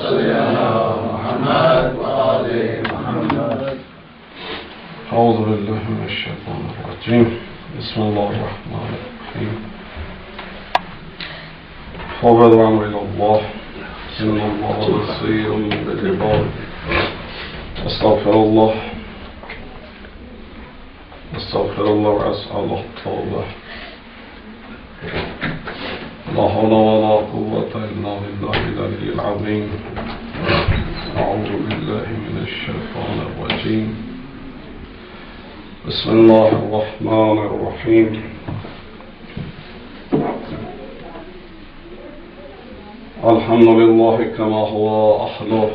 صل على محمد وآل محمد. أعوذ بالله من الشيطان الرجيم. بسم الله الرحمن الرحيم. فوض الأمر إلى الله إن الله بصير بالعباد. أستغفر الله وأسأل التوبة. لا حول ولا قوة إلا بالله العلي العظيم. أعوذ بالله من الشيطان الرجيم. بسم الله الرحمن الرحيم. الحمد لله كما هو أهله.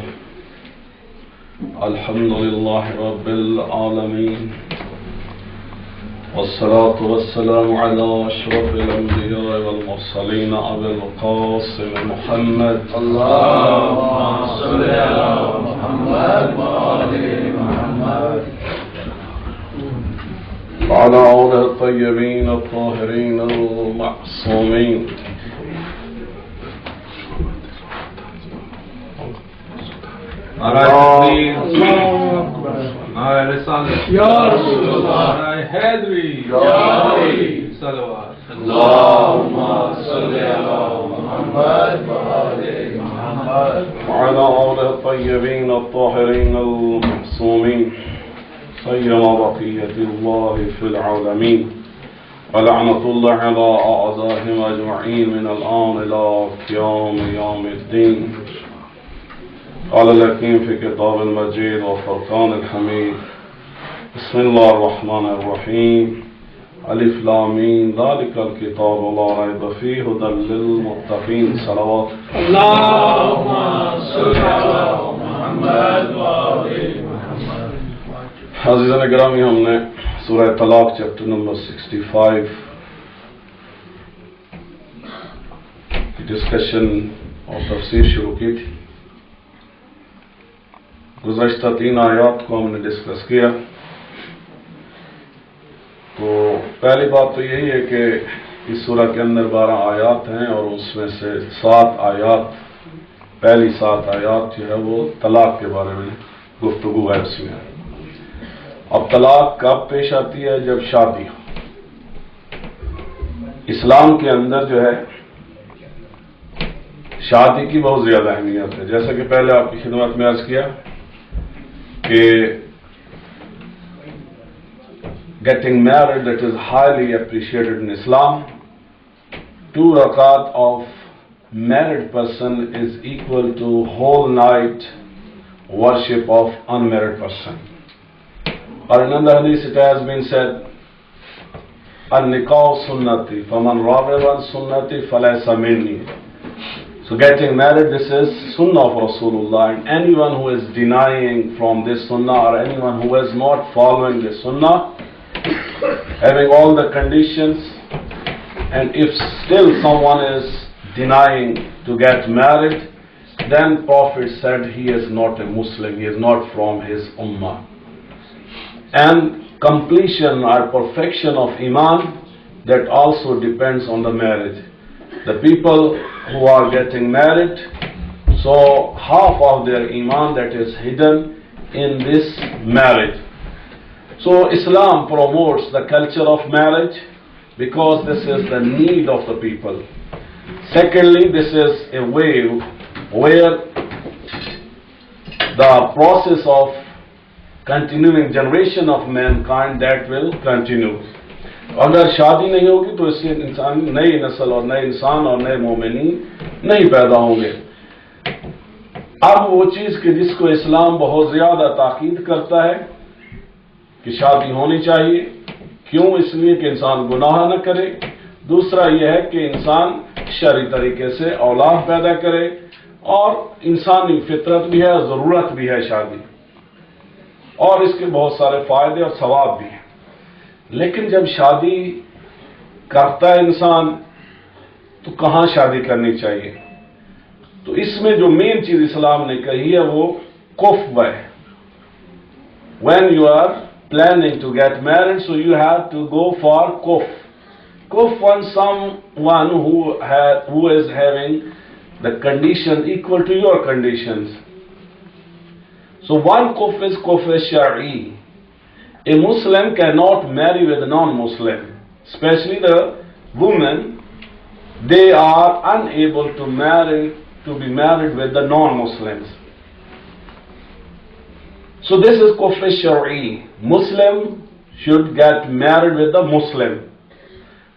الحمد لله رب العالمين. والصلاة والسلام على أشرف الأنبياء والمرسلين أبي القاسم محمد. اللهم صل على محمد وآل محمد. وعلى آله الطيبين الطاهرين المعصومين. نعرہ تکبیر، نعرہ رسالت، یا رسول اللہ، نعرہ حیدری، یا علی، صلوات. اللهم صل على محمد وآل محمد. وعلى آله الطيبين الطاهرين المعصومين سيما بقية الله في العالمين. ولعنة الله على أعدائهم أجمعين من الآن إلى قيام يوم الدين. قال الحكيم في كتاب المجيد وفرقان الحميد. بسم الله الرحمن الرحيم. ألف لام ميم ذلك الكتاب لا ريب فيه هدى للمتقين. صلوات. اللهم صل على محمد وآل محمد. عزیزان گرامی، ہم نے سورہ طلاق چیپٹر نمبر 65 کی ڈسکشن اور تفسیر شروع کی تھی. گزشتہ 3 آیات کو ہم نے ڈسکس کیا. تو پہلی بات تو یہی ہے کہ اس سورہ کے اندر 12 آیات ہیں اور اس میں سے 7 آیات، پہلی 7 آیات جو ہے وہ طلاق کے بارے میں گفتگو ہے اس میں. اب طلاق کب پیش آتی ہے؟ جب شادی ہو. اسلام کے اندر جو ہے شادی کی بہت زیادہ اہمیت ہے. جیسا کہ پہلے آپ کی خدمت میں عرض کیا کہ getting married, that is highly appreciated in Islam. 2 rakat of married person is equal to whole night worship of unmarried person. Or in another hadith it has been said, "An-nikah sunnati, faman rabiba an sunnati falaysa minni." So getting married, this is sunnah of Rasulullah, and anyone who is denying from this sunnah or anyone who is not following this sunnah, having all the conditions, and if still someone is denying to get married, then Prophet said he is not a Muslim, he is not from his ummah. And completion or perfection of Iman, that also depends on the marriage. The people who are getting married, so half of their Iman that is hidden in this marriage. So Islam promotes the culture of marriage because this is the need of the people. Secondly, this is a way where the process of continuing generation of mankind that will continue. اگر شادی نہیں ہوگی تو اس سے انسان نئی نسل اور نئے انسان اور نئے مومنین نہیں پیدا ہوں گے. اب وہ چیز کہ جس کو اسلام بہت زیادہ تاکید کرتا ہے کہ شادی ہونی چاہیے. کیوں؟ اس لیے کہ انسان گناہ نہ کرے. دوسرا یہ ہے کہ انسان شرعی طریقے سے اولاد پیدا کرے، اور انسانی فطرت بھی ہے، ضرورت بھی ہے شادی، اور اس کے بہت سارے فائدے اور ثواب بھی ہیں. لیکن جب شادی کرتا ہے انسان تو کہاں شادی کرنی چاہیے؟ تو اس میں جو مین چیز اسلام نے کہی ہے وہ کف ہے. When you are planning to get married, so you have to go for kuf. Kuf on someone who is having the condition equal to your conditions. So one kufr is kufr shari. A Muslim cannot marry with a non-Muslim, especially the women. They are unable to be married with the non-Muslims. So this is kufr shari. Muslim should get married with the Muslim.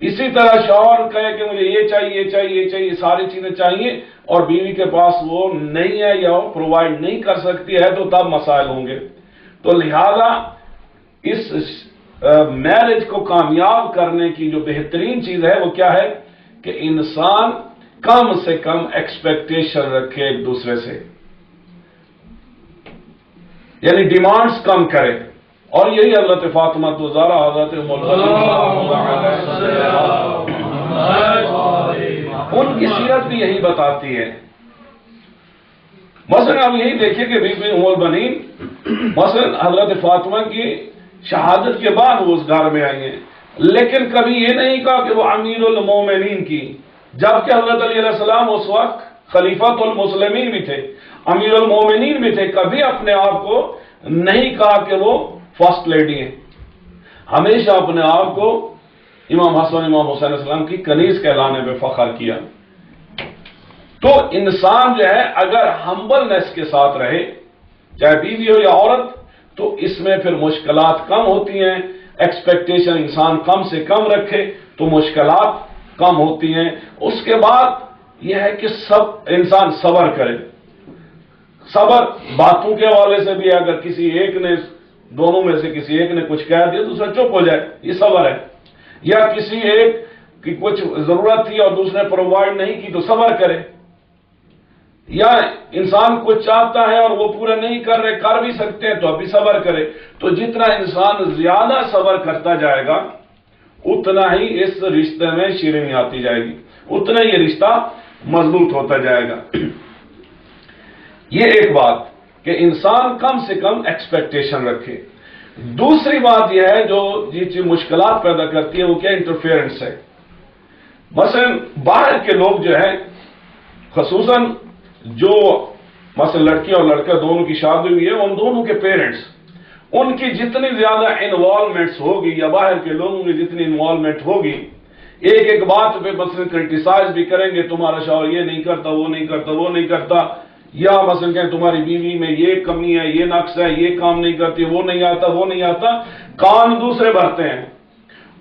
اسی طرح شوہر کہے کہ مجھے یہ چاہیے یہ چاہیے یہ چاہیے، ساری چیزیں چاہیے، اور بیوی کے پاس وہ نہیں ہے یا وہ پرووائڈ نہیں کر سکتی ہے، تو تب مسائل ہوں گے۔ تو لہذا اس میرج کو کامیاب کرنے کی جو بہترین چیز ہے وہ کیا ہے کہ انسان کم سے کم ایکسپیکٹیشن رکھے ایک دوسرے سے، یعنی ڈیمانڈز کم کرے، اور یہی حضرت فاطمہ الزہرا، حضرت ام ان کی سیرت بھی یہی بتاتی ہے۔ مثلا آپ یہی دیکھیں کہ بی بی ام البنین مثلا حضرت فاطمہ کی شہادت کے بعد وہ اس گھر میں آئی ہیں، لیکن کبھی یہ نہیں کہا کہ وہ امیر المومنین کی، جبکہ حضرت علیہ السلام اس وقت خلیفۃ المسلمین بھی تھے، امیر المومنین بھی تھے، کبھی اپنے آپ کو نہیں کہا کہ وہ فرسٹ لیڈی ہیں، ہمیشہ اپنے آپ کو امام حسن امام حسین علیہ السلام کی کنیز کہلانے پہ فخر کیا۔ تو انسان جو ہے اگر ہمبلنس کے ساتھ رہے، چاہے بیوی ہو یا عورت، تو اس میں پھر مشکلات کم ہوتی ہیں، ایکسپیکٹیشن انسان کم سے کم رکھے تو مشکلات کم ہوتی ہیں۔ اس کے بعد یہ ہے کہ انسان صبر کرے، صبر باتوں کے حوالے سے بھی، اگر کسی ایک نے، دونوں میں سے کسی ایک نے کچھ کہہ دیا دوسرا چپ ہو جائے، یہ صبر ہے، یا کسی ایک کی کچھ ضرورت تھی اور دوسرے پرووائڈ نہیں کی تو صبر کرے، یا انسان کچھ چاہتا ہے اور وہ پورا نہیں کر رہے، کر بھی سکتے ہیں تو اب بھی صبر کرے۔ تو جتنا انسان زیادہ صبر کرتا جائے گا اتنا ہی اس رشتے میں شیرینی آتی جائے گی، اتنا یہ رشتہ مضبوط ہوتا جائے گا۔ یہ ایک بات کہ انسان کم سے کم ایکسپیکٹیشن رکھے۔ دوسری بات یہ ہے جو چیز مشکلات پیدا کرتی ہے وہ کیا انٹرفیئرنس ہے۔ مثلا باہر کے لوگ جو ہے، خصوصاً جو مثلا لڑکی اور لڑکا دونوں کی شادی ہوئی ہے، ان دونوں کے پیرنٹس، ان کی جتنی زیادہ انوالومنٹس ہوگی یا باہر کے لوگوں کی جتنی انوالومنٹ ہوگی، ایک ایک بات پہ مثلا کرٹیسائز بھی کریں گے، تمہارا شوہر یہ نہیں کرتا، وہ نہیں کرتا، وہ نہیں کرتا، یا مثلا کہیں تمہاری بیوی میں یہ کمی ہے، یہ نقص ہے، یہ کام نہیں کرتی، وہ نہیں آتا، وہ نہیں آتا، کان دوسرے بھرتے ہیں۔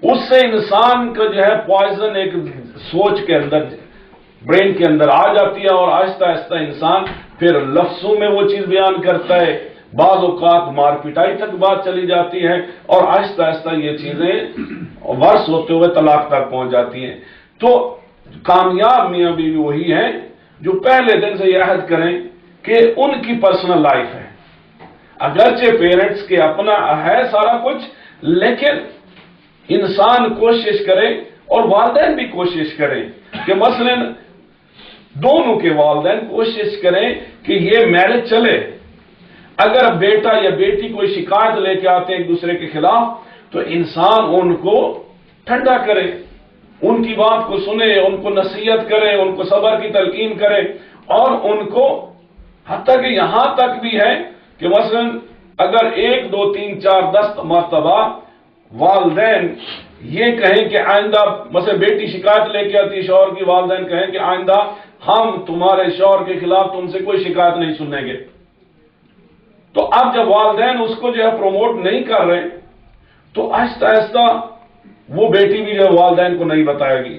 اس سے انسان کا جو ہے پوائزن ایک سوچ کے اندر، برین کے اندر آ جاتی ہے، اور آہستہ آہستہ انسان پھر لفظوں میں وہ چیز بیان کرتا ہے، بعض اوقات مار پٹائی تک بات چلی جاتی ہے، اور آہستہ آہستہ یہ چیزیں ورس ہوتے ہوئے طلاق تک پہنچ جاتی ہیں۔ تو کامیاب میاں بیوی وہی ہیں جو پہلے دن سے یہ عہد کریں کہ ان کی پرسنل لائف ہے، اگرچہ پیرنٹس کے اپنا ہے سارا کچھ، لیکن انسان کوشش کرے اور والدین بھی کوشش کریں کہ مثلا دونوں کے والدین کوشش کریں کہ یہ میرج چلے۔ اگر بیٹا یا بیٹی کوئی شکایت لے کے آتے ہیں ایک دوسرے کے خلاف تو انسان ان کو ٹھنڈا کرے، ان کی بات کو سنے، ان کو نصیحت کرے، ان کو صبر کی تلقین کرے، اور ان کو حتیٰ کہ یہاں تک بھی ہے کہ مثلا اگر 1 2 3 4 10 مرتبہ والدین یہ کہیں کہ آئندہ، مثلا بیٹی شکایت لے کے آتی شوہر کی، والدین کہیں کہ آئندہ ہم تمہارے شوہر کے خلاف تم سے کوئی شکایت نہیں سنیں گے، تو اب جب والدین اس کو جو ہے پروموٹ نہیں کر رہے تو آہستہ آہستہ وہ بیٹی بھی جو ہے والدین کو نہیں بتائے گی۔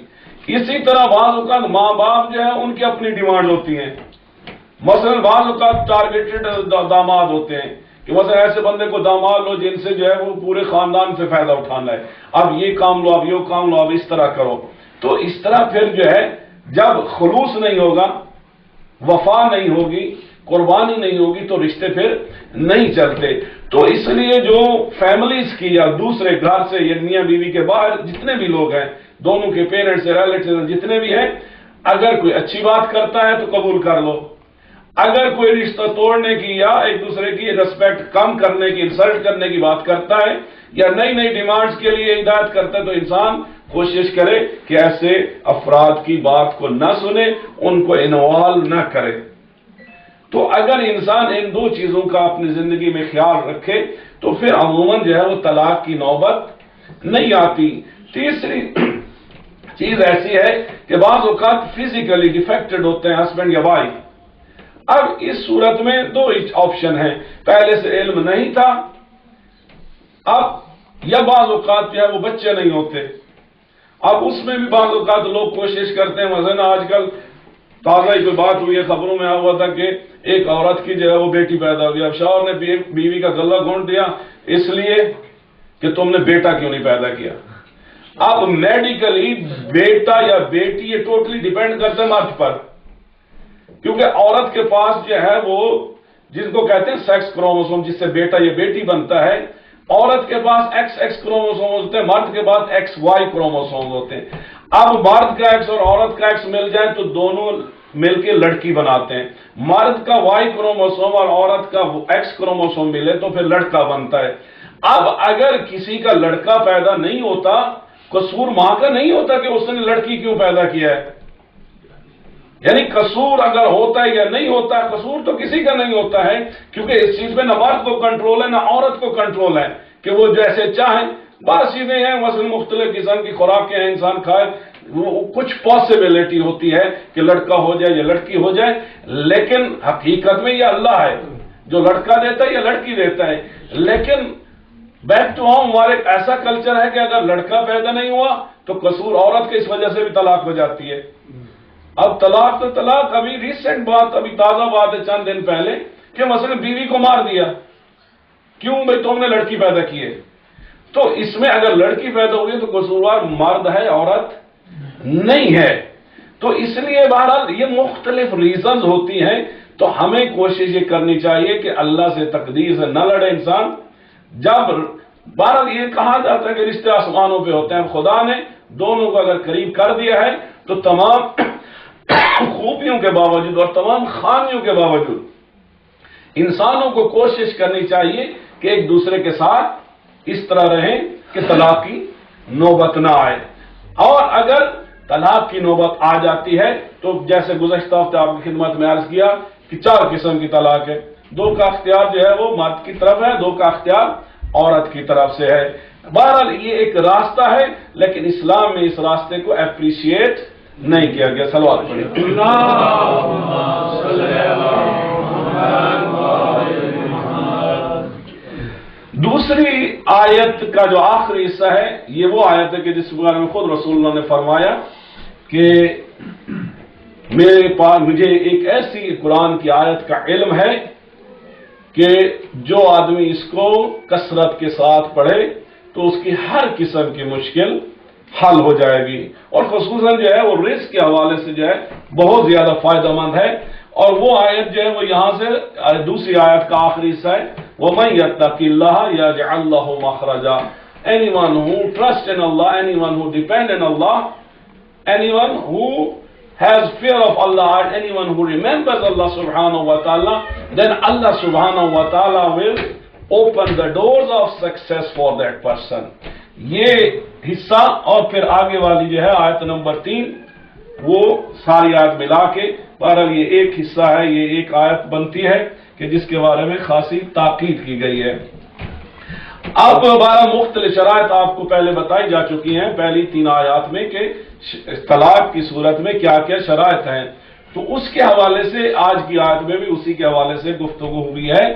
اسی طرح بعض اوقات ماں باپ جو ہے ان کی اپنی ڈیمانڈ ہوتی ہیں، مثلا بعض اوقات ٹارگیٹڈ داماد ہوتے ہیں کہ مثلا ایسے بندے کو داماد لو جن سے جو ہے وہ پورے خاندان سے فائدہ اٹھانا ہے، اب یہ کام لو، اب یہ کام لو، اب اس طرح کرو۔ تو اس طرح پھر جو ہے جب خلوص نہیں ہوگا، وفا نہیں ہوگی، قربانی نہیں ہوگی تو رشتے پھر نہیں چلتے۔ تو اس لیے جو فیملیز کی یا دوسرے گھر سے یا میاں بیوی کے باہر جتنے بھی لوگ ہیں، دونوں کے پیرنٹس سے ریلیٹیو جتنے بھی ہیں، اگر کوئی اچھی بات کرتا ہے تو قبول کر لو، اگر کوئی رشتہ توڑنے کی یا ایک دوسرے کی ریسپیکٹ کم کرنے کی، انسلٹ کرنے کی بات کرتا ہے یا نئی نئی ڈیمانڈز کے لیے ہدایت کرتا ہے تو انسان کوشش کرے کہ ایسے افراد کی بات کو نہ سنے، ان کو انوالو نہ کرے۔ تو اگر انسان ان 2 چیزوں کا اپنی زندگی میں خیال رکھے تو پھر عموماً جو ہے وہ طلاق کی نوبت نہیں آتی۔ تیسری چیز ایسی ہے کہ بعض اوقات فزیکلی ڈیفیکٹڈ ہوتے ہیں ہسبینڈ یا وائف۔ اب اس صورت میں 2 آپشن ہیں، پہلے سے علم نہیں تھا، اب یا بعض اوقات جو ہے وہ بچے نہیں ہوتے، اب اس میں بھی بعض اوقات لوگ کوشش کرتے ہیں، مثلا آج کل تازہ ہی کوئی بات ہوئی ہے، خبروں میں آیا ہوا تھا کہ ایک عورت کی جو ہے وہ بیٹی پیدا ہوئی، اب شوہر نے بیوی کا گلا گھونٹ دیا اس لیے کہ تم نے بیٹا کیوں نہیں پیدا کیا۔ اب میڈیکلی بیٹا یا بیٹی یہ ٹوٹلی ڈیپینڈ کرتا ہے مرد پر، کیونکہ عورت کے پاس جو ہے وہ جن کو کہتے ہیں سیکس کروموسوم، جس سے بیٹا یا بیٹی بنتا ہے، عورت کے پاس ایکس کروموسوم ہوتے ہیں، مرد کے پاس XY کروموسوم ہوتے ہیں۔ اب مرد کا ایکس اور عورت کا ایکس مل جائیں تو دونوں مل کے لڑکی بناتے ہیں، مرد کا Y کروموسوم اور عورت کا X کروموسوم ملے تو پھر لڑکا بنتا ہے۔ اب اگر کسی کا لڑکا پیدا نہیں ہوتا، قصور ماں کا نہیں ہوتا کہ اس نے لڑکی کیوں پیدا کیا ہے، یعنی قصور اگر ہوتا ہے یا نہیں ہوتا، قصور تو کسی کا نہیں ہوتا ہے، کیونکہ اس چیز میں نہ مرد کو کنٹرول ہے نہ عورت کو کنٹرول ہے کہ وہ جیسے چاہیں۔ بعض چیزیں ہیں مثلا مختلف قسم کی خوراکیں ہیں، انسان کھائے، وہ کچھ پاسبلٹی ہوتی ہے کہ لڑکا ہو جائے یا لڑکی ہو جائے، لیکن حقیقت میں یہ اللہ ہے جو لڑکا دیتا ہے یا لڑکی دیتا ہے۔ لیکن بیک ٹو ہوم ہمارے ایک ایسا کلچر ہے کہ اگر لڑکا پیدا نہیں ہوا تو قصور عورت کے، اس وجہ سے بھی طلاق ہو جاتی ہے۔ اب طلاق تو طلاق، ابھی ریسنٹ بات، ابھی تازہ بات ہے چند دن پہلے کہ مثلا بیوی کو مار دیا، کیوں بھائی تم نے لڑکی پیدا کی ہے۔ تو اس میں اگر لڑکی پیدا ہوئی تو قصوروار مرد ہے، عورت نہیں ہے۔ تو اس لیے بہرحال یہ مختلف ریزنز ہوتی ہیں، تو ہمیں کوشش یہ کرنی چاہیے کہ اللہ سے تقدیر سے نہ لڑے انسان۔ جب بہرحال یہ کہا جاتا ہے کہ رشتے آسمانوں پہ ہوتے ہیں، خدا نے دونوں کو اگر قریب کر دیا ہے تو تمام خوبیوں کے باوجود اور تمام خامیوں کے باوجود انسانوں کو کوشش کرنی چاہیے کہ ایک دوسرے کے ساتھ اس طرح رہیں کہ طلاق کی نوبت نہ آئے۔ اور اگر طلاق کی نوبت آ جاتی ہے تو جیسے گزشتہ ہفتے آپ کی خدمت میں عرض کیا کہ 4 قسم کی طلاق ہے، 2 کا اختیار جو ہے وہ مرد کی طرف ہے، 2 کا اختیار عورت کی طرف سے ہے۔ بہرحال یہ ایک راستہ ہے، لیکن اسلام میں اس راستے کو اپریشیٹ نہیں کیا گیا۔ صلوات پڑھیں۔ دوسری آیت کا جو آخری حصہ ہے یہ وہ آیت ہے کہ جس کے بارے میں خود رسول اللہ نے فرمایا کہ میرے پاس مجھے ایک ایسی قرآن کی آیت کا علم ہے کہ جو آدمی اس کو کثرت کے ساتھ پڑھے تو اس کی ہر قسم کی مشکل حل ہو جائے گی، اور خصوصاً جو ہے وہ رزق کے حوالے سے جو ہے بہت زیادہ فائدہ مند ہے۔ اور وہ آیت جو ہے وہ یہاں سے دوسری آیت کا آخری حصہ ہے، وَمَن يَتَّقِ اللَّهَ يَجْعَل لَّهُ مَخْرَجًا۔ Anyone who trusts in Allah, anyone who depends on Allah, anyone who has fear of Allah, and anyone who remembers Allah subhanahu wa ta'ala, then Allah subhanahu wa ta'ala will open the doors of success for that person۔ یہ حصہ اور پھر آگے والی جو ہے آیت number 3 وہ ساری آیت ملا کے بہرحال یہ ایک حصہ ہے، یہ ایک آیت بنتی ہے کہ جس کے بارے میں خاصی تاکید کی گئی ہے۔ اب 12 مختلف شرائط آپ کو پہلے بتائی جا چکی ہیں پہلی 3 آیات میں کہ طلاق کی صورت میں کیا کیا شرائط ہیں، تو اس کے حوالے سے آج کی آیت میں بھی اسی کے حوالے سے گفتگو ہوئی ہے۔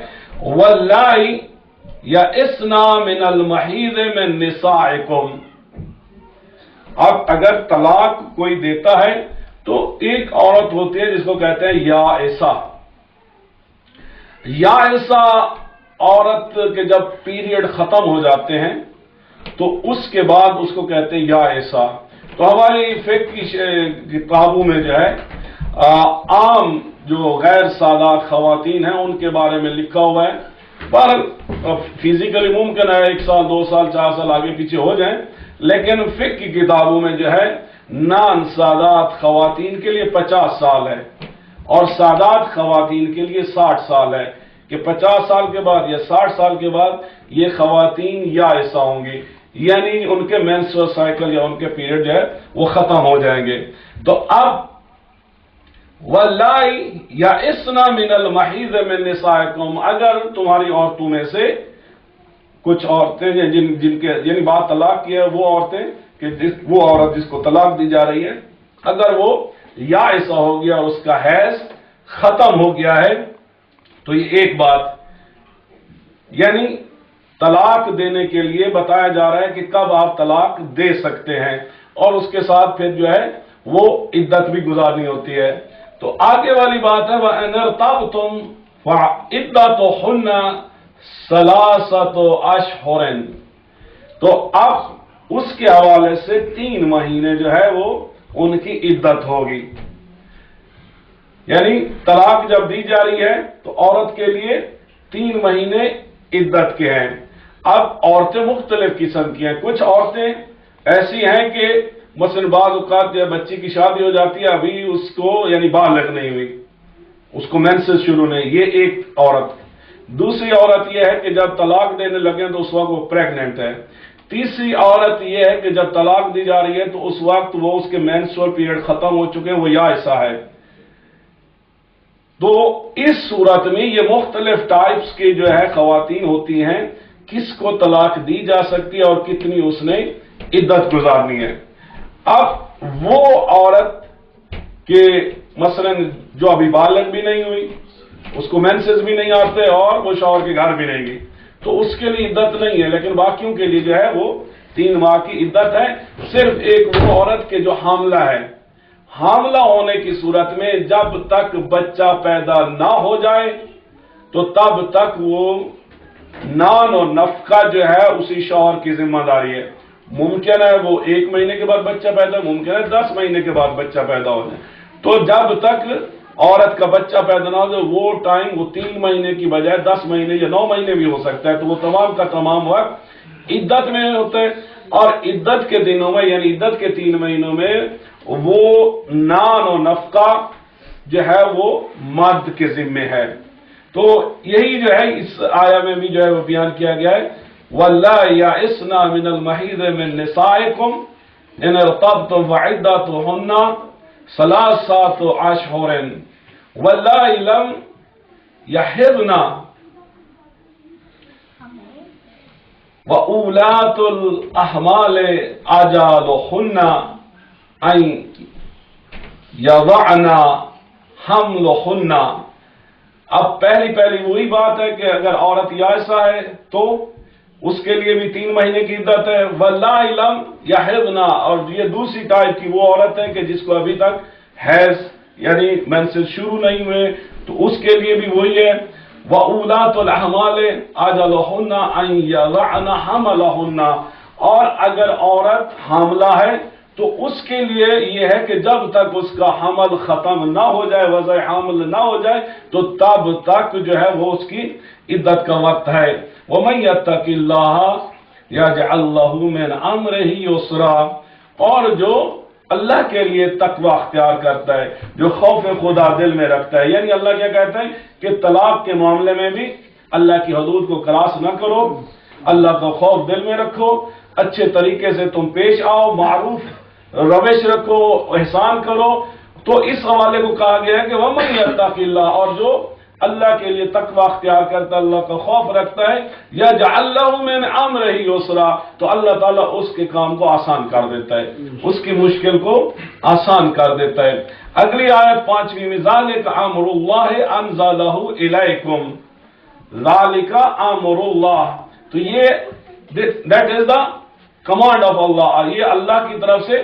وَاللَّائِ يَئِسْنَا مِنَ الْمَحِيضِ مِن نِّسَائِكُمْ۔ اب اگر طلاق کوئی دیتا ہے تو ایک عورت ہوتی ہے جس کو کہتے ہیں یائسہ۔ یائسہ عورت کے جب پیریڈ ختم ہو جاتے ہیں تو اس کے بعد اس کو کہتے ہیں یائسہ۔ تو ہماری فقہ کی کتابوں میں جو ہے عام جو غیر سادات خواتین ہیں ان کے بارے میں لکھا ہوا ہے، پر فزیکلی ممکن ہے 1 سال 2 سال 4 سال آگے پیچھے ہو جائیں، لیکن فقہ کی کتابوں میں جو ہے نان سادات خواتین کے لیے 50 سال ہے اور سادات خواتین کے لیے 60 سال ہے، کہ 50 سال کے بعد یا 60 سال کے بعد یہ خواتین یائسہ ہوں گی، یعنی ان کے مینسٹرل سائیکل یا ان کے پیریڈ جو ہے وہ ختم ہو جائیں گے۔ تو اب وَاللَّائِ يَئِسْنَا مِنَ الْمَحِيضِ مِن نِّسَائِكُمْ، اگر تمہاری عورتوں میں سے کچھ عورتیں جن کے یعنی بعد طلاق کی ہے وہ عورتیں کہ وہ عورت جس کو طلاق دی جا رہی ہے اگر وہ یائسہ ہو گیا اور اس کا حیض ختم ہو گیا ہے تو یہ ایک بات، یعنی طلاق دینے کے لیے بتایا جا رہا ہے کہ کب آپ طلاق دے سکتے ہیں۔ اور اس کے ساتھ پھر جو ہے وہ عدت بھی گزارنی ہوتی ہے۔ تو آگے والی بات ہے وَإِنْ ارْتَبْتُمْ فَعِدَّتُهُنَّ ثَلَاثَةُ أَشْهُرٍ، تو اب اس کے حوالے سے 3 مہینے جو ہے وہ ان کی عدت ہوگی۔ یعنی طلاق جب دی جا رہی ہے تو عورت کے لیے 3 مہینے عدت کے ہیں۔ اب عورتیں مختلف قسم کی ہیں، کچھ عورتیں ایسی ہیں کہ مثلا بعض اوقات جب بچی کی شادی ہو جاتی ہے ابھی اس کو یعنی بالغ نہیں ہوئی، اس کو مینسز شروع نہیں، یہ ایک عورت۔ دوسری عورت یہ ہے کہ جب طلاق دینے لگے تو اس وقت وہ پریگننٹ ہے۔ تیسری عورت یہ ہے کہ جب طلاق دی جا رہی ہے تو اس وقت وہ اس کے مینسٹرول پیریڈ ختم ہو چکے ہیں، وہ یائسہ ہے۔ تو اس صورت میں یہ مختلف ٹائپس کی جو ہے خواتین ہوتی ہیں، کس کو طلاق دی جا سکتی ہے اور کتنی اس نے عدت گزارنی ہے۔ اب وہ عورت کہ مثلا جو ابھی بالغ بھی نہیں ہوئی، اس کو مینسز بھی نہیں آتے اور وہ شوہر کے گھر بھی نہیں گئی، تو اس کے لیے عدت نہیں ہے، لیکن باقیوں کے لیے جو ہے وہ 3 ماہ کی عدت ہے۔ صرف ایک وہ عورت کے جو حاملہ ہے، حاملہ ہونے کی صورت میں جب تک بچہ پیدا نہ ہو جائے تو تب تک وہ نان اور نفقہ جو ہے اسی شوہر کی ذمہ داری ہے۔ ممکن ہے وہ 1 مہینے کے بعد بچہ پیدا، ممکن ہے 10 مہینے کے بعد بچہ پیدا ہو جائے، تو جب تک عورت کا بچہ پیدا نہ ہو جائے وہ ٹائم، وہ 3 مہینے کی بجائے 10 مہینے یا 9 مہینے بھی ہو سکتا ہے، تو وہ تمام کا تمام وقت عدت میں ہوتا ہے۔ اور عدت کے دنوں میں یعنی عدت کے 3 مہینوں میں وہ نان و نفقہ جو ہے وہ مرد کے ذمے ہے۔ تو یہی جو ہے اس آیا میں بھی جو ہے وہ بیان کیا گیا ہے وَاللَّائِ يَئِسْنَ مِنَ الْمَحِيضِ مِن نِّسَائِكُمْ إِنِ ارْتَبْتُمْ فَعِدَّتُهُنَّ 3 أشهر وَاللَّائِ لَمْ يَحِضْنَ وَأُولَاتُ الْأَحْمَالِ أَجَالُهُنَّ أَن يَضَعْنَ حَمْلَهُنَّ۔ اب پہلی وہی بات ہے کہ اگر عورت یائسہ ہے تو اس کے لیے بھی 3 مہینے کی عدت ہے۔ وَاللَّائِ لَمْ يَحِضْنَ، اور یہ دوسری ٹائپ کی وہ عورت ہے کہ جس کو ابھی تک حیض یعنی مینسز شروع نہیں ہوئے تو اس کے لیے بھی وہی ہے۔ وَأُولَاتُ الْأَحْمَالِ أَجَلُهُنَّ أَن يَضَعْنَ حَمْلَهُنَّ، اور اگر عورت حاملہ ہے تو اس کے لیے یہ ہے کہ جب تک اس کا حمل ختم نہ ہو جائے، وضع حمل نہ ہو جائے تو تب تک جو ہے وہ اس کی عدت کا وقت ہے۔ وَمَن يَتَّقِ اللَّهَ يَجْعَل لَّهُ مِنْ أَمْرِهِ يُسْرًا، اور جو اللہ کے لیے تقوی اختیار کرتا ہے، جو خوف خدا دل میں رکھتا ہے، یعنی اللہ کیا کہتا ہے کہ طلاق کے معاملے میں بھی اللہ کی حدود کو کراس نہ کرو، اللہ کا خوف دل میں رکھو، اچھے طریقے سے تم پیش آؤ، معروف روش رکھو، احسان کرو۔ تو اس حوالے کو کہا گیا ہے کہ وَمَن يَتَّقِ اللَّهَ، اور جو اللہ کے لیے تقوی اختیار کرتا ہے، اللہ کا خوف رکھتا ہے، يَجْعَل لَّهُ مِنْ أَمْرِهِ يُسْرًا، تو اللہ تعالیٰ اس کے کام کو آسان کر دیتا ہے، اس کی مشکل کو آسان کر دیتا ہے۔ اگلی آیت 5ویں میں ذَلِكَ أَمْرُ اللَّهِ أَنزَلَهُ إِلَيْكُمْ، ذَلِكَ أَمْرُ اللَّهِ، تو یہ that is the command of Allah، یہ اللہ کی طرف سے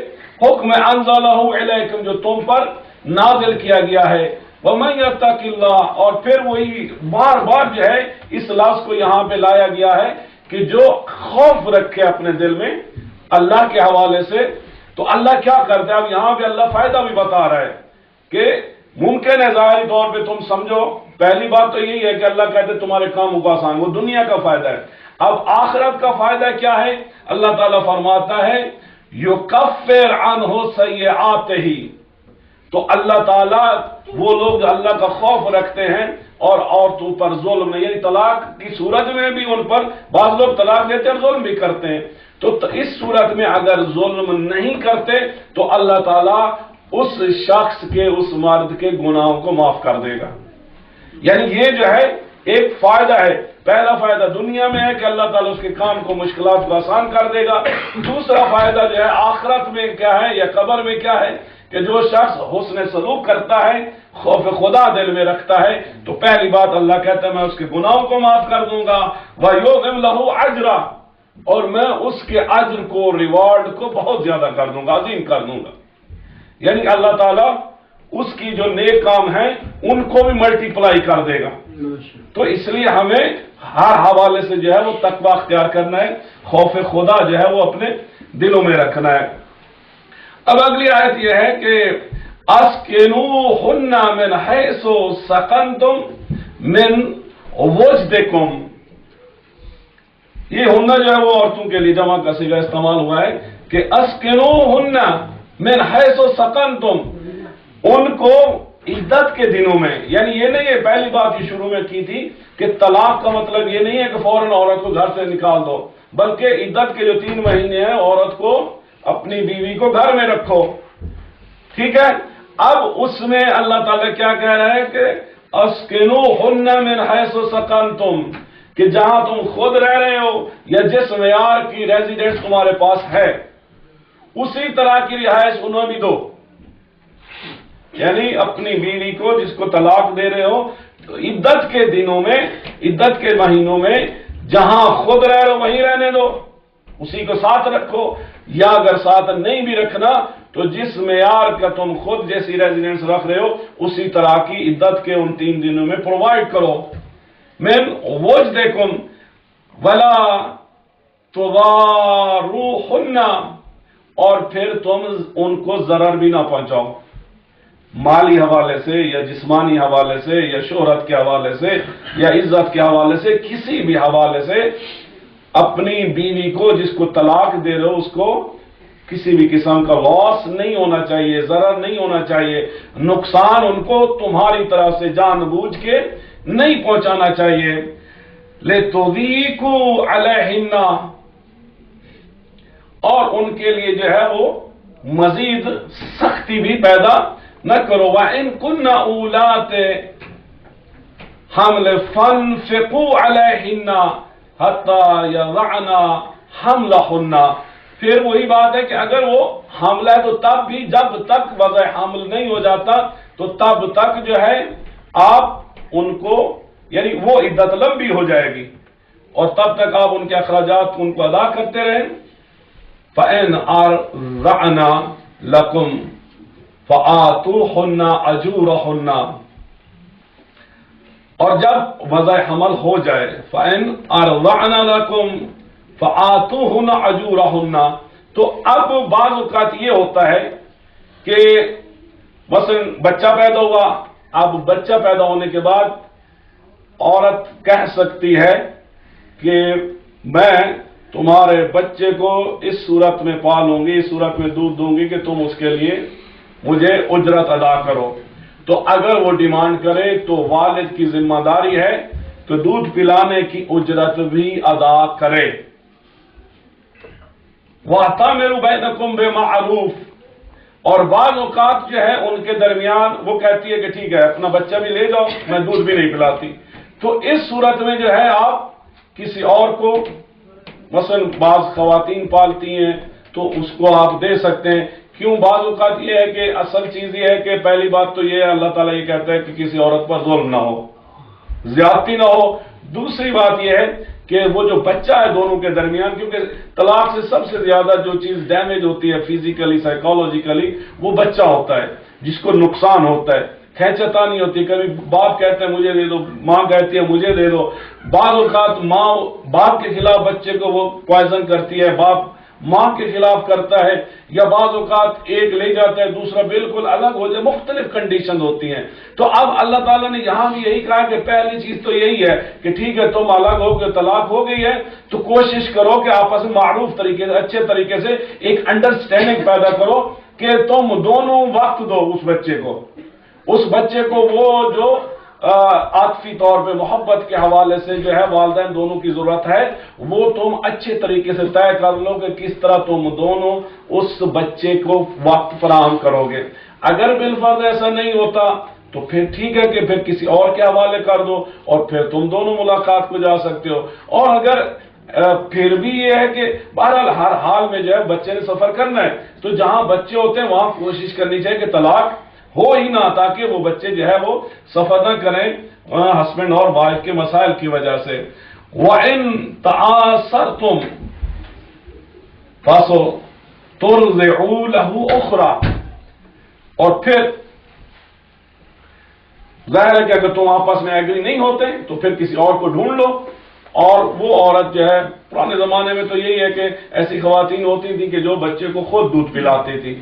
حکم انزلہ علیکم جو تم پر نازل کیا گیا ہے۔ وَمَن يَتَّقِ اللَّهَ، اور پھر وہی بار بار جو ہے اس لفظ کو یہاں پہ لایا گیا ہے کہ جو خوف رکھے اپنے دل میں اللہ کے حوالے سے، تو اللہ کیا کرتا ہے؟ اب یہاں پہ اللہ فائدہ بھی بتا رہا ہے کہ ممکن ہے ظاہری طور پہ تم سمجھو، پہلی بات تو یہی ہے کہ اللہ کہتے تمہارے کاموں کو آسان، وہ دنیا کا فائدہ ہے۔ اب آخرت کا فائدہ کیا ہے؟ اللہ تعالیٰ فرماتا ہے یکفر عنہ سیئاتہ، تو اللہ تعالیٰ وہ لوگ جو اللہ کا خوف رکھتے ہیں اور عورتوں پر ظلم نہیں، یعنی طلاق کی صورت میں بھی ان پر بعض لوگ طلاق دیتے ہیں اور ظلم بھی کرتے ہیں، تو اس صورت میں اگر ظلم نہیں کرتے تو اللہ تعالیٰ اس شخص کے، اس مرد کے گناہوں کو معاف کر دے گا۔ یعنی یہ جو ہے ایک فائدہ ہے، پہلا فائدہ دنیا میں ہے کہ اللہ تعالیٰ اس کے کام کو، مشکلات کو آسان کر دے گا۔ دوسرا فائدہ جو ہے آخرت میں کیا ہے یا قبر میں کیا ہے کہ جو شخص حسن سلوک کرتا ہے، خوف خدا دل میں رکھتا ہے، تو پہلی بات اللہ کہتا ہے میں اس کے گناہوں کو معاف کر دوں گا۔ وَيُعْظِمْ لَهُ أَجْرًا، اور میں اس کے اجر کو ریوارڈ کو بہت زیادہ کر دوں گا، عظیم کر دوں گا. یعنی اللہ تعالیٰ اس کی جو نیک کام ہیں ان کو بھی ملٹی پلائی کر دے گا. تو اس لیے ہمیں ہر حوالے سے جو ہے وہ تقوی اختیار کرنا ہے، خوف خدا جو ہے وہ اپنے دلوں میں رکھنا ہے. اب اگلی آیت یہ ہے کہ اسکنوہن من حیث سکنتم من وجدکم. یہ ہننا جو ہے وہ عورتوں کے لیے جمع کا صیغہ استعمال ہوا ہے کہ اسکنوہن من حیث سکنتم، ان کو عدت کے دنوں میں. یعنی یہ نہیں ہے، پہلی بات یہ شروع میں کی تھی کہ طلاق کا مطلب یہ نہیں ہے کہ فوراً عورت کو گھر سے نکال دو، بلکہ عدت کے جو 3 مہینے ہیں عورت کو اپنی بیوی کو گھر میں رکھو. ٹھیک ہے. اب اس میں اللہ تعالیٰ کیا کہہ رہا ہے کہ اسکنوہن من حیث سکنتم، کہ جہاں تم خود رہ رہے ہو یا جس معیار کی ریزیڈنس تمہارے پاس ہے اسی طرح کی رہائش انہیں بھی دو. یعنی اپنی بیوی کو جس کو طلاق دے رہے ہو تو عدت کے دنوں میں، عدت کے مہینوں میں جہاں خود رہ رہے ہو وہیں رہنے دو، اسی کو ساتھ رکھو. یا اگر ساتھ نہیں بھی رکھنا تو جس معیار کا تم خود جیسی ریزیڈنس رکھ رہے ہو اسی طرح کی عدت کے ان 3 دنوں میں پرووائڈ کرو. من وجدکم ولا تضاروہن، اور پھر تم ان کو ضرر بھی نہ پہنچاؤ، مالی حوالے سے یا جسمانی حوالے سے یا شہرت کے حوالے سے یا عزت کے حوالے سے، کسی بھی حوالے سے اپنی بیوی کو جس کو طلاق دے رہے ہو اس کو کسی بھی قسم کا لاس نہیں ہونا چاہیے، ضرر نہیں ہونا چاہیے، نقصان ان کو تمہاری طرف سے جان بوجھ کے نہیں پہنچانا چاہیے. لِتُذِيقُوا عَلَيْهِنَّ، اور ان کے لیے جو ہے وہ مزید سختی بھی پیدا نہ کرو. وَإِن كُنَّ أُولَاتِ حَمْلٍ فَانفِقُوا عَلَيْهِنَّ حَتَّى يَضَعْنَ حَمْلَهُنَّ. پھر وہی بات ہے کہ اگر وہ حاملہ ہے تو تب بھی، جب تک وضع حمل نہیں ہو جاتا تو تب تک جو ہے آپ ان کو، یعنی وہ عدت لمبی ہو جائے گی اور تب تک آپ ان کے اخراجات ان کو ادا کرتے رہیں. فَإِنْ أَرْضَعْنَ لَكُمْ فَآتُوهُنَّ أَجُورَهُنَّ، اور جب وضع حمل ہو جائے فَإِنْ أَرْضَعْنَ لَكُمْ فَآتُوهُنَّ أَجُورَهُنَّ، تو اب بعض اوقات یہ ہوتا ہے کہ مثلا بچہ پیدا ہوا، اب بچہ پیدا ہونے کے بعد عورت کہہ سکتی ہے کہ میں تمہارے بچے کو اس صورت میں پالوں گی، اس صورت میں دودھ دوں گی کہ تم اس کے لیے مجھے اجرت ادا کرو. تو اگر وہ ڈیمانڈ کرے تو والد کی ذمہ داری ہے کہ دودھ پلانے کی اجرت بھی ادا کرے. وَأَتَمِرُوا بَيْنَكُمْ بِمَعْرُوفٍ، اور بعض اوقات جو ہے ان کے درمیان وہ کہتی ہے کہ ٹھیک ہے اپنا بچہ بھی لے جاؤ، میں دودھ بھی نہیں پلاتی. تو اس صورت میں جو ہے آپ کسی اور کو، مثلا بعض خواتین پالتی ہیں تو اس کو آپ دے سکتے ہیں. کیوں؟ بعض اوقات یہ ہے کہ اصل چیز یہ ہے کہ پہلی بات تو یہ ہے اللہ تعالیٰ یہ کہتا ہے کہ کسی عورت پر ظلم نہ ہو، زیادتی نہ ہو. دوسری بات یہ ہے کہ وہ جو بچہ ہے دونوں کے درمیان، کیونکہ طلاق سے سب سے زیادہ جو چیز ڈیمیج ہوتی ہے فزیکلی سائیکالوجیکلی وہ بچہ ہوتا ہے جس کو نقصان ہوتا ہے. کھینچتا نہیں ہوتی، کبھی باپ کہتے ہیں مجھے دے دو، ماں کہتی ہے مجھے دے دو. بعض اوقات ماں باپ کے خلاف بچے کو وہ پوائزن کرتی ہے، باپ ماں کے خلاف کرتا ہے، یا بعض اوقات ایک لے جاتا ہے دوسرا بالکل الگ ہو جائے، مختلف کنڈیشن ہوتی ہیں. تو اب اللہ تعالیٰ نے یہاں بھی یہی کہا کہ پہلی چیز تو یہی ہے کہ ٹھیک ہے تم الگ ہو کے طلاق ہو گئی ہے تو کوشش کرو کہ آپس میں معروف طریقے سے، اچھے طریقے سے ایک انڈرسٹینڈنگ پیدا کرو کہ تم دونوں وقت دو اس بچے کو، اس بچے کو وہ جو عاطفی طور پہ محبت کے حوالے سے جو ہے والدین دونوں کی ضرورت ہے وہ تم اچھے طریقے سے طے کر لو کہ کس طرح تم دونوں اس بچے کو وقت فراہم کرو گے. اگر بالفرض ایسا نہیں ہوتا تو پھر ٹھیک ہے کہ پھر کسی اور کے حوالے کر دو اور پھر تم دونوں ملاقات کو جا سکتے ہو. اور اگر پھر بھی یہ ہے کہ بہرحال ہر حال میں جو ہے بچے نے سفر کرنا ہے تو جہاں بچے ہوتے ہیں وہاں کوشش کرنی چاہیے کہ طلاق ہو ہی نہ، تاکہ وہ بچے جو ہے وہ سفر نہ کریں ہسبینڈ اور وائف کے مسائل کی وجہ سے. وَإِن تَعَاثَرْتُمْ فاسو ترضعوا له اخرى، اور پھر ظاہر ہے کہ اگر تم آپس میں ایگری نہیں ہوتے تو پھر کسی اور کو ڈھونڈ لو. اور وہ عورت جو ہے، پرانے زمانے میں تو یہی ہے کہ ایسی خواتین ہوتی تھیں کہ جو بچے کو خود دودھ پلاتی تھی.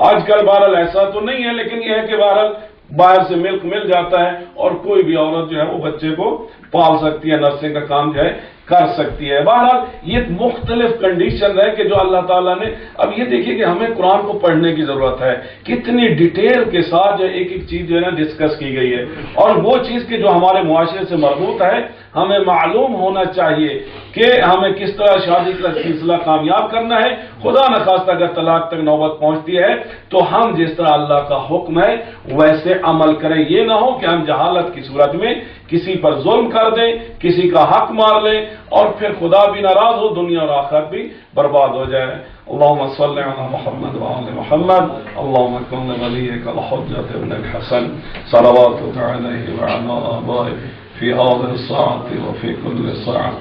آج کل بہرحال ایسا تو نہیں ہے، لیکن یہ ہے کہ بہرحال باہر سے ملک مل جاتا ہے اور کوئی بھی عورت جو ہے وہ بچے کو پال سکتی ہے، نرسنگ کا کام جو ہے کر سکتی ہے. بہرحال یہ مختلف کنڈیشن ہے کہ جو اللہ تعالیٰ نے. اب یہ دیکھیے کہ ہمیں قرآن کو پڑھنے کی ضرورت ہے، کتنی ڈیٹیل کے ساتھ جو ایک ایک چیز جو ہے نا ڈسکس کی گئی ہے، اور وہ چیز کہ جو ہمارے معاشرے سے مربوط ہے ہمیں معلوم ہونا چاہیے کہ ہمیں کس طرح شادی کا سلسلہ کامیاب کرنا ہے. خدا نخواستہ اگر طلاق تک نوبت پہنچتی ہے تو ہم جس طرح اللہ کا حکم ہے ویسے عمل کریں. یہ نہ ہو کہ ہم جہالت کی صورت میں کسی پر ظلم کر دیں، کسی کا حق مار لیں، اور پھر خدا بھی ناراض ہو، دنیا اور آخرت بھی برباد ہو جائے. اللهم صل على محمد وعلى محمد. اللهم كن لوليك الحجة ابن الحسن صلواتك عليه وعلى آبائه في هذه الساعة وفي كل ساعة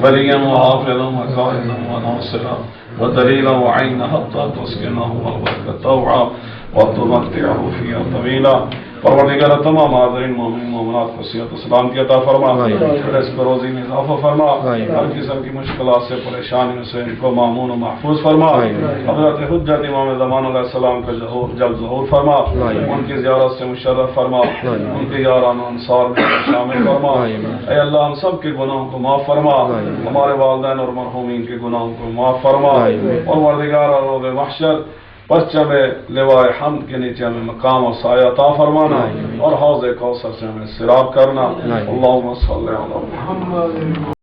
وليا وحافظا وقائدا وناصرا ودليلا وعينا حتى تسكنه ربك طوعا وتمتعه فيها طويلا. پروردگار تمام حاضرین مومن مومنات کو صحت و سلامتی عطا فرما، رزق و روزی میں اضافہ فرما، ہر قسم کی مشکلات سے پریشانیوں سے ان کو مامون و محفوظ فرما. حضرت حجت امام زمان علیہ السلام کا جلد ظہور فرما، ان کی زیارت سے مشرف فرما، ان کے یاران و انصار میں شامل فرما. اے اللہ ہم سب کے گناہوں کو معاف فرما، ہمارے والدین اور مرحومین کے گناہوں کو معاف فرما. اور پروردگار روز محشر پرچم لواء حمد کے نیچے ہمیں مقام اور سایہ عطا فرمانا، اور حوض کوثر سے ہمیں سراب کرنا. اللہم صلی علی محمد.